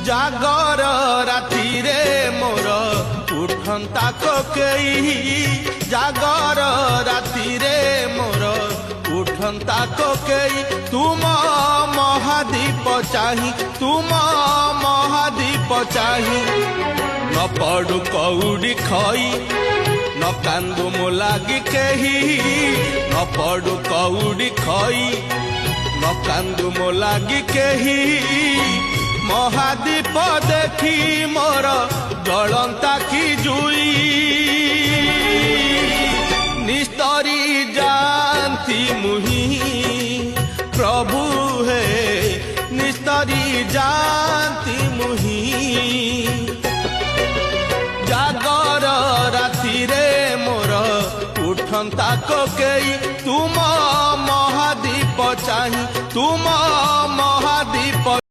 जागर राति रे मोर उठंता कोकेई जागर राति रे मोर उठंता कोकेई तुम महादीप चाही तुम महादीप चाही न पड़ू कौड़ी खई न कांदू मो लागी केही न पड़ू कौड़ी खई न कांदू मो लागी केही महादीप देखी मोर जलंता की जुई निस्तरी जानती मुही प्रभु है निस्तरी जानती मुही जागर राति रे मोर उठंता कोकेई तुम महादीप चाही तुम महादीप